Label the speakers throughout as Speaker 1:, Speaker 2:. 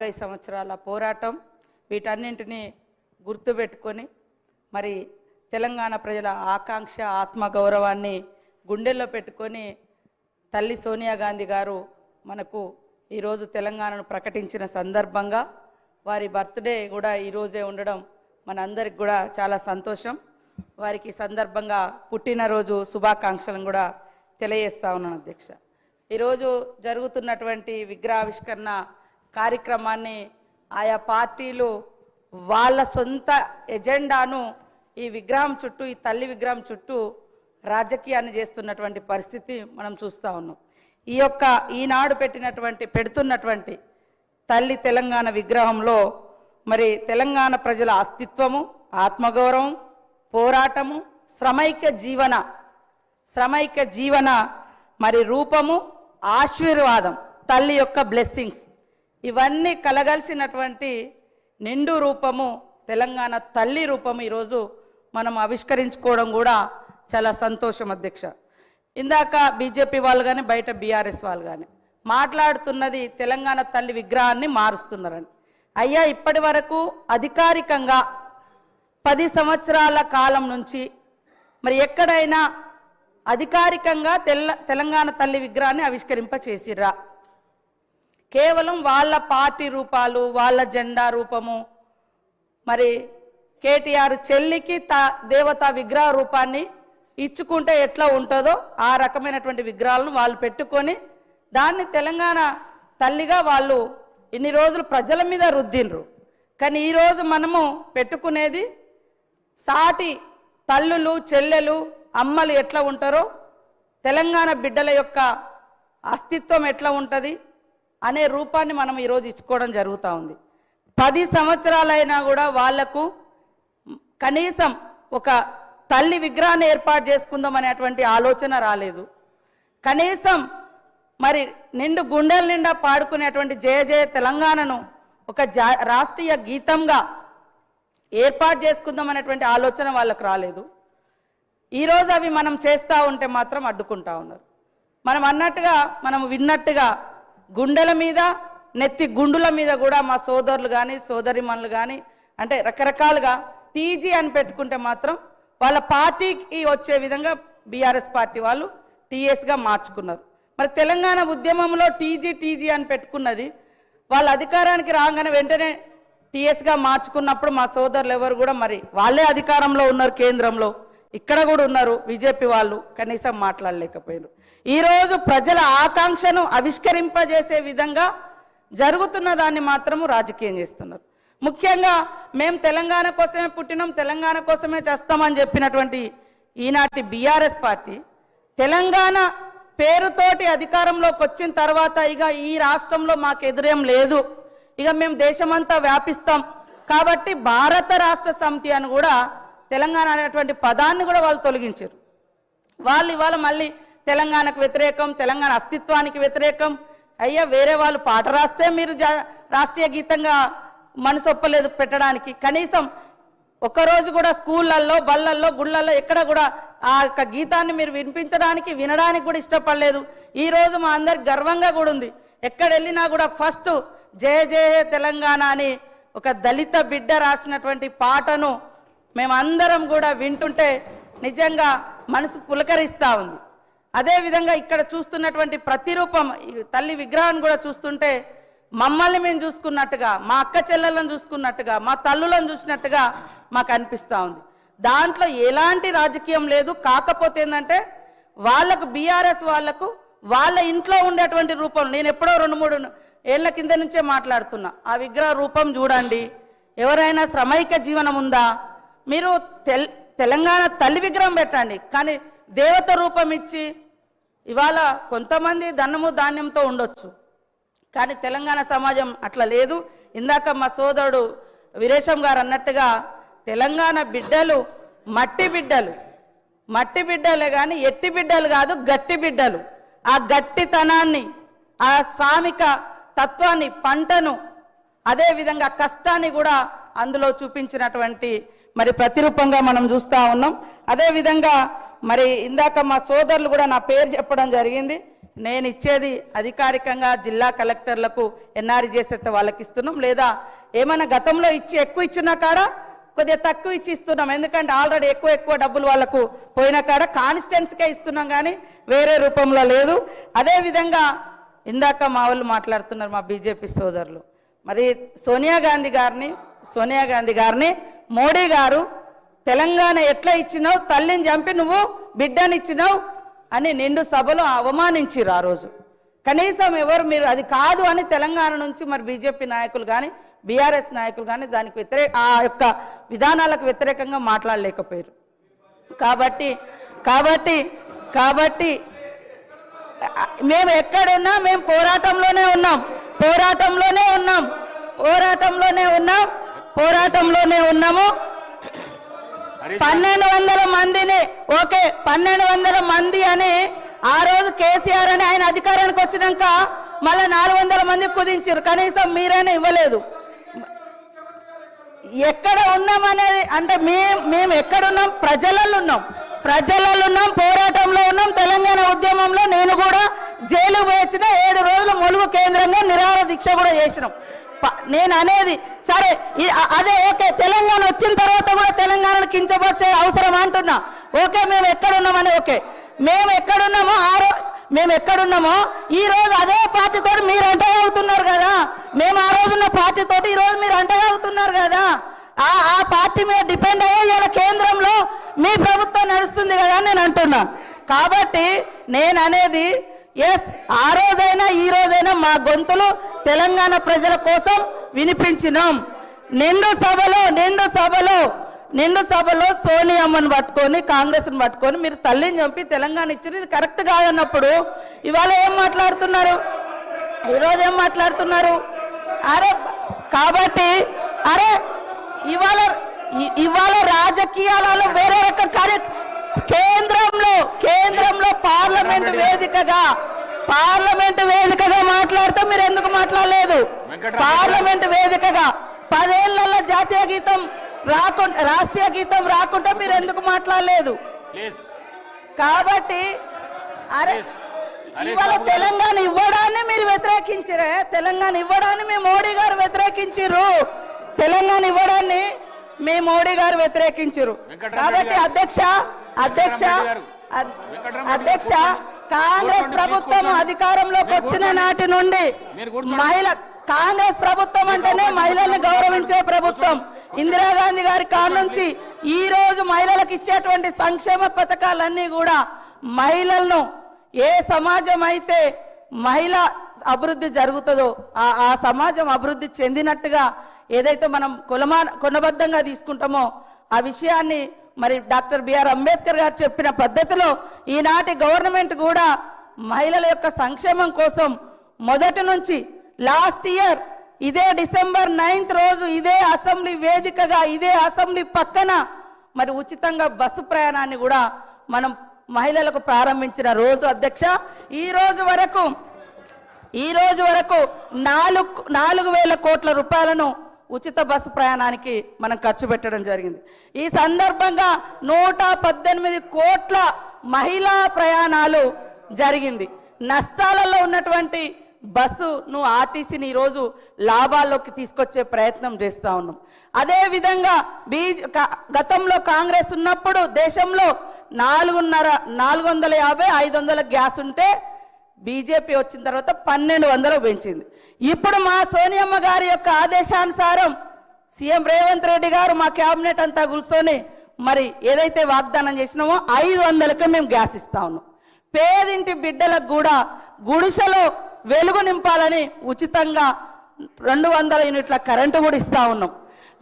Speaker 1: 50 సంవత్సరాల పోరాటం వీటన్నింటినీ గుర్తుపెట్టుకొని మరి తెలంగాణ ప్రజల ఆకాంక్ష ఆత్మగౌరవాన్ని గుండెల్లో పెట్టుకొని తల్లి సోనియా గాంధీ గారు మనకు ఈ రోజు తెలంగాణను ప్రకటించిన సందర్భంగా వారి బర్త్డే కూడా ఈ రోజే ఉండడం మనందరికి కూడా చాలా సంతోషం. వారికి సందర్భంగా పుట్టినరోజు శుభాకాంక్షలను కూడా తెలియజేస్తా ఉన్నాను అధ్యక్ష. ఈరోజు జరుగుతున్నటువంటి విగ్రహావిష్కరణ కార్యక్రమాన్ని ఆయా పార్టీలు వాళ్ళ సొంత ఎజెండాను ఈ విగ్రహం చుట్టూ, ఈ తల్లి విగ్రహం చుట్టూ రాజకీయాన్ని చేస్తున్నటువంటి పరిస్థితి మనం చూస్తూ ఉన్నాం. ఈనాడు పెడుతున్నటువంటి తల్లి తెలంగాణ విగ్రహంలో మరి తెలంగాణ ప్రజల అస్తిత్వము, ఆత్మగౌరవం, పోరాటము, శ్రమైక్య జీవన మరి రూపము, ఆశీర్వాదం, తల్లి యొక్క బ్లెస్సింగ్స్ ఇవన్నీ కలగలిసినటువంటి నిండు రూపము తెలంగాణ తల్లి రూపము ఈరోజు మనం ఆవిష్కరించుకోవడం కూడా చాలా సంతోషం అధ్యక్ష. ఇందాక బీజేపీ వాళ్ళు కానీ బయట బీఆర్ఎస్ వాళ్ళు కానీ మాట్లాడుతున్నది తెలంగాణ తల్లి విగ్రహాన్ని మారుస్తున్నారని. అయ్యా, ఇప్పటి వరకు అధికారికంగా 10 సంవత్సరాల కాలం నుంచి మరి ఎక్కడైనా అధికారికంగా తెలంగాణ తల్లి విగ్రహాన్ని ఆవిష్కరింప చేసిర్రా? కేవలం వాళ్ళ పార్టీ రూపాలు, వాళ్ళ జెండా రూపము, మరి కేటీఆర్ చెల్లికి దేవతా విగ్రహ రూపాన్ని ఇచ్చుకుంటే ఎట్లా ఉంటుందో ఆ రకమైనటువంటి విగ్రహాలను వాళ్ళు పెట్టుకొని దాన్ని తెలంగాణ తల్లిగా వాళ్ళు ఇన్ని రోజులు ప్రజల మీద రుద్దిండ్రు. కానీ ఈరోజు మనము పెట్టుకునేది సాటి తల్లులు, చెల్లెలు, అమ్మలు ఎట్లా ఉంటారో, తెలంగాణ బిడ్డల యొక్క అస్తిత్వం ఎట్లా ఉంటుంది అనే రూపాన్ని మనం ఈరోజు ఇచ్చుకోవడం జరుగుతూ ఉంది. 10 సంవత్సరాలైనా కూడా వాళ్లకు కనీసం ఒక తల్లి విగ్రహాన్ని ఏర్పాటు చేసుకుందాం అనేటువంటి ఆలోచన రాలేదు. కనీసం మరి నిండు గుండెల నిండా పాడుకునేటువంటి జయ జయ తెలంగాణను ఒక రాష్ట్రీయ గీతంగా ఏర్పాటు చేసుకుందాం అనేటువంటి ఆలోచన వాళ్ళకు రాలేదు. ఈరోజు అవి మనం చేస్తూ ఉంటే మాత్రం అడ్డుకుంటా ఉన్నారు. మనం విన్నట్టుగా గుండెల మీద, నెత్తి గుండుల మీద కూడా మా సోదరులు కానీ సోదరిమణులు కానీ అంటే రకరకాలుగా టీజీ అని పెట్టుకుంటే మాత్రం వాళ్ళ పార్టీకి వచ్చే విధంగా బీఆర్ఎస్ పార్టీ వాళ్ళు టీఎస్గా మార్చుకున్నారు. మరి తెలంగాణ ఉద్యమంలో టీజీ అని పెట్టుకున్నది వాళ్ళ అధికారానికి రాగానే వెంటనే టీఎస్గా మార్చుకున్నప్పుడు మా సోదరులు ఎవరు కూడా మరి వాళ్ళే అధికారంలో ఉన్నారు, కేంద్రంలో ఇక్కడ కూడా ఉన్నారు, బీజేపీ వాళ్ళు కనీసం మాట్లాడలేకపోయారు. ఈరోజు ప్రజల ఆకాంక్షను ఆవిష్కరింపజేసే విధంగా జరుగుతున్న దాన్ని మాత్రము రాజకీయం చేస్తున్నారు. ముఖ్యంగా మేము తెలంగాణ కోసమే పుట్టినాం, తెలంగాణ కోసమే చేస్తామని చెప్పినటువంటి ఈనాటి బీఆర్ఎస్ పార్టీ తెలంగాణ పేరుతోటి అధికారంలోకి వచ్చిన తర్వాత ఇక ఈ రాష్ట్రంలో మాకు ఎదురేం లేదు, ఇక మేము దేశమంతా వ్యాపిస్తాం కాబట్టి భారత రాష్ట్ర సమితి అని కూడా తెలంగాణ అనేటువంటి పదాన్ని కూడా వాళ్ళు తొలగించారు. వాళ్ళు ఇవాళ మళ్ళీ తెలంగాణకు వ్యతిరేకం, తెలంగాణ అస్తిత్వానికి వ్యతిరేకం. అయ్యా, వేరే వాళ్ళు పాట రాస్తే మీరు రాష్ట్రీయ గీతంగా మనసు ఒప్పలేదు పెట్టడానికి. కనీసం ఒక్కరోజు కూడా స్కూళ్ళల్లో, బళ్ళల్లో, గుళ్ళల్లో ఎక్కడ కూడా ఆ యొక్క గీతాన్ని మీరు వినడానికి కూడా ఇష్టపడలేదు. ఈరోజు మా అందరికి గర్వంగా కూడా ఉంది. ఎక్కడ వెళ్ళినా కూడా ఫస్ట్ జయ జయ తెలంగాణ అని ఒక దళిత బిడ్డ రాసినటువంటి పాటను మేమందరం కూడా వింటుంటే నిజంగా మనసు పులకరిస్తూ ఉంది. అదేవిధంగా ఇక్కడ చూస్తున్నటువంటి ప్రతిరూపం తల్లి విగ్రహాన్ని కూడా చూస్తుంటే మమ్మల్ని మేము చూసుకున్నట్టుగా, మా అక్క చెల్లెలను చూసుకున్నట్టుగా, మా తల్లులను చూసినట్టుగా మాకు అనిపిస్తూ ఉంది. దాంట్లో ఎలాంటి రాజకీయం లేదు. కాకపోతే ఏంటంటే వాళ్ళకు బీఆర్ఎస్ వాళ్ళకు వాళ్ళ ఇంట్లో ఉండేటువంటి రూపం, నేను ఎప్పుడో 2-3 ఏళ్ల కింద నుంచే మాట్లాడుతున్నా, ఆ విగ్రహ రూపం చూడండి. ఎవరైనా శ్రమైక జీవనం ఉందా? మీరు తెలంగాణ తల్లి విగ్రహం పెట్టండి, కానీ దేవత రూపం ఇచ్చి ఇవాళ కొంతమంది ధనము ధాన్యంతో ఉండొచ్చు, కానీ తెలంగాణ సమాజం అట్లా లేదు. ఇందాక మా సోదరుడు వీరేశం గారు అన్నట్టుగా తెలంగాణ బిడ్డలు మట్టి బిడ్డలే కానీ ఎట్టి బిడ్డలు కాదు, గట్టి బిడ్డలు. ఆ గట్టితనాన్ని, ఆ శ్రామిక తత్వాన్ని, పంటను, అదేవిధంగా కష్టాన్ని కూడా అందులో చూపించినటువంటి మరి ప్రతిరూపంగా మనం చూస్తూ ఉన్నాం. అదేవిధంగా మరి ఇందాక మా సోదరులు కూడా నా పేరు చెప్పడం జరిగింది. నేను ఇచ్చేది అధికారికంగా జిల్లా కలెక్టర్లకు ఎన్ఆర్ఈ చేసేస్తే వాళ్ళకి ఇస్తున్నాం, లేదా ఏమైనా గతంలో ఎక్కువ ఇచ్చిన కాడ కొద్దిగా తక్కువ ఇచ్చి ఇస్తున్నాం. ఎందుకంటే ఆల్రెడీ ఎక్కువ డబ్బులు వాళ్ళకు పోయిన కాడ కాన్స్టిట్యున్సీకే ఇస్తున్నాం, కానీ వేరే రూపంలో లేదు. అదేవిధంగా ఇందాక మా వాళ్ళు మాట్లాడుతున్నారు, మా బీజేపీ సోదరులు, మరి సోనియా గాంధీ గారిని మోడీ గారు తెలంగాణ ఎట్లా ఇచ్చినావు, తల్లిని చంపి నువ్వు బిడ్డనిచ్చినావు అని నిండు సభలో అవమానించిరు. ఆ రోజు కనీసం ఎవరు మీరు అది కాదు అని తెలంగాణ నుంచి మరి బీజేపీ నాయకులు కానీ బీఆర్ఎస్ నాయకులు కానీ దానికి ఆ యొక్క విధానాలకు వ్యతిరేకంగా మాట్లాడలేకపోయారు. కాబట్టి మేము ఎక్కడున్నా మేము పోరాటంలోనే ఉన్నాము. 1200 మందిని 1200 మంది అని ఆ రోజు కేసీఆర్ అని ఆయన అధికారానికి వచ్చినాక మళ్ళీ 400 మంది కుదించారు. కనీసం మీరైనా ఇవ్వలేదు. ఎక్కడ ఉన్నామనేది అంటే మేము ఎక్కడున్నాం, ప్రజలలో ఉన్నాం, పోరాటంలో ఉన్నాం. తెలంగాణ ఉద్యమంలో నేను కూడా జైలు పోయించిన 7 రోజులు ములుగు కేంద్రంగా నిరాహార దీక్ష కూడా చేసినాం. నేను అనేది సరే అదే తెలంగాణ వచ్చిన తర్వాత కూడా తెలంగాణను కించపరిచే అవసరం అంటున్నా. మేము ఎక్కడున్నామని మేము ఎక్కడున్నామో ఈ రోజు అదే పార్టీతో మీరు అంటగలుగుతున్నారు కదా. మేము ఆ రోజున్న పార్టీతోటి ఈ రోజు మీరు అంటగలుగుతున్నారు కదా. ఆ పార్టీ మీద డిపెండ్ అయ్యే ఇలా కేంద్రంలో మీ ప్రభుత్వం నడుస్తుంది కదా అని నేను అంటున్నా. కాబట్టి నేను అనేది ఆ రోజైనా ఈ రోజైనా మా గొంతులు తెలంగాణ ప్రజల కోసం వినిపించినాం. నిండు సభలో సోనియమ్మను పట్టుకొని కాంగ్రెస్ను పట్టుకొని మీరు తల్లిని చంపి తెలంగాణ ఇచ్చారు, ఇది కరెక్ట్ కాదన్నప్పుడు ఇవాళ ఏం మాట్లాడుతున్నారు, ఈరోజు ఏం మాట్లాడుతున్నారు? కాబట్టి ఇవాళ రాజకీయాలలో వేరే రక కేంద్రంలో పార్లమెంట్ వేదికగా మాట్లాడితే మీరు ఎందుకు మాట్లాడలేదు? పార్లమెంట్ వేదికగా 10 ఏళ్లలో జాతీయ గీతం రాకుండా రాష్ట్రీయ గీతం రాకుండా మీరు ఎందుకు మాట్లాడలేదు? కాబట్టి ఇవాళ తెలంగాణ ఇవ్వడాన్ని మీరు వ్యతిరేకించారే, తెలంగాణ ఇవ్వడాన్ని మీ మోడీ గారు వ్యతిరేకించారు. తెలంగాణ ఇవ్వడాన్ని మీ మోడీ గారు వ్యతిరేకించారు. కాబట్టి అధ్యక్ష కాంగ్రెస్ ప్రభుత్వం అధికారంలోకి వచ్చిన నాటి నుండి కాంగ్రెస్ ప్రభుత్వం అంటేనే మహిళల్ని గౌరవించే ప్రభుత్వం. ఇందిరాగాంధీ గారి కాడ నుంచి ఈ రోజు మహిళలకు ఇచ్చేటువంటి సంక్షేమ పథకాలన్నీ కూడా మహిళలను ఏ సమాజం అయితే మహిళ అభివృద్ధి జరుగుతుందో ఆ సమాజం అభివృద్ధి చెందినట్టుగా ఏదైతే మనం కొనబద్ధంగా తీసుకుంటామో ఆ విషయాన్ని మరి డాక్టర్ బిఆర్ అంబేద్కర్ గారు చెప్పిన పద్ధతిలో ఈనాటి గవర్నమెంట్ కూడా మహిళల యొక్క సంక్షేమం కోసం మొదటి నుంచి లాస్ట్ ఇయర్ ఇదే డిసెంబర్ 9th రోజు ఇదే అసెంబ్లీ వేదికగా ఇదే అసెంబ్లీ పక్కన మరి ఉచితంగా బస్సు ప్రయాణాన్ని కూడా మనం మహిళలకు ప్రారంభించిన రోజు. అధ్యక్ష ఈ రోజు వరకు 4,000 కోట్ల రూపాయలను ఉచిత బస్సు ప్రయాణానికి మనం ఖర్చు పెట్టడం జరిగింది. ఈ సందర్భంగా 118 కోట్ల మహిళా ప్రయాణాలు జరిగింది. నష్టాలలో ఉన్నటువంటి బస్సును ఆర్టీసీని ఈరోజు లాభాల్లోకి తీసుకొచ్చే ప్రయత్నం చేస్తూ ఉన్నాం. అదేవిధంగా గతంలో కాంగ్రెస్ ఉన్నప్పుడు దేశంలో 450-500 గ్యాస్ ఉంటే బీజేపీ వచ్చిన తర్వాత 1200 పెంచింది. ఇప్పుడు మా సోనియమ్మ గారి యొక్క ఆదేశానుసారం సీఎం రేవంత్ రెడ్డి గారు మా క్యాబినెట్ అంతా కూర్చొని మరి ఏదైతే వాగ్దానం చేసినామో 500కే మేము గ్యాస్ ఇస్తా ఉన్నాం. పేదింటి బిడ్డలకు కూడా గుడిసెలో వెలుగు నింపాలని ఉచితంగా 200 యూనిట్ల కరెంటు కూడా ఇస్తా ఉన్నాం.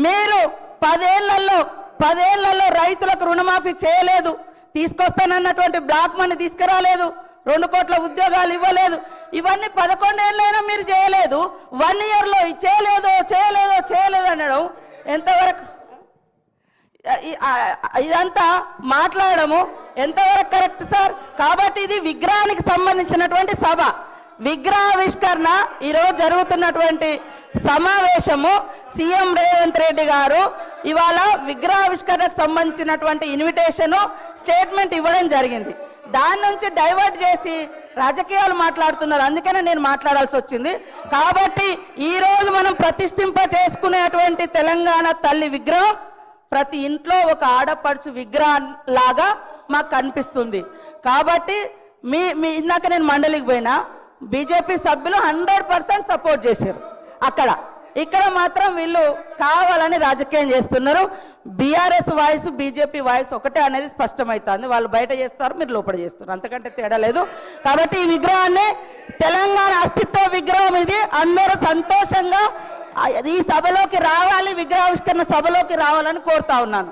Speaker 1: మీరు 10 ఏళ్లలో రైతులకు రుణమాఫీ చేయలేదు, తీసుకొస్తానన్నటువంటి బ్లాక్ మనీ తీసుకురాలేదు, 2 కోట్ల ఉద్యోగాలు ఇవ్వలేదు. ఇవన్నీ 11 ఏళ్ళైనా మీరు చేయలేదు. 1 ఇయర్లో చేయలేదు అనడం ఎంతవరకు, ఇదంతా మాట్లాడము ఎంతవరకు కరెక్ట్ సార్? కాబట్టి ఇది విగ్రహానికి సంబంధించినటువంటి సభ, విగ్రహావిష్కరణ ఈరోజు జరుగుతున్నటువంటి సమావేశము. సీఎం రేవంత్ రెడ్డి గారు ఇవాళ విగ్రహావిష్కరణకు సంబంధించినటువంటి ఇన్విటేషన్ స్టేట్మెంట్ ఇవ్వడం జరిగింది. దాని నుంచి డైవర్ట్ చేసి రాజకీయాలు మాట్లాడుతున్నారు. అందుకనే నేను మాట్లాడాల్సి వచ్చింది. కాబట్టి ఈ రోజు మనం ప్రతిష్ఠింప చేసుకునేటువంటి తెలంగాణ తల్లి విగ్రహం ప్రతి ఇంట్లో ఒక ఆడపడుచు విగ్రహం లాగా మాకు కనిపిస్తుంది. కాబట్టి మీ ఇందాక నేను మండలికి పోయినా బీజేపీ సభ్యులు 100% సపోర్ట్ చేశారు. ఇక్కడ మాత్రం వీళ్ళు కావాలని రాజకీయం చేస్తున్నారు. బీఆర్ఎస్ వాయిస్ బీజేపీ వాయిస్ ఒకటే అనేది స్పష్టమవుతుంది. వాళ్ళు బయట చేస్తారు, మీరు లోపల చేస్తున్నారు, అంతకంటే తేడా లేదు. కాబట్టి ఈ విగ్రహాన్ని తెలంగాణ అస్తిత్వ విగ్రహం ఇది. అందరూ సంతోషంగా ఈ సభలోకి రావాలి, విగ్రహావిష్కరణ సభలోకి రావాలని కోరుతా ఉన్నాను.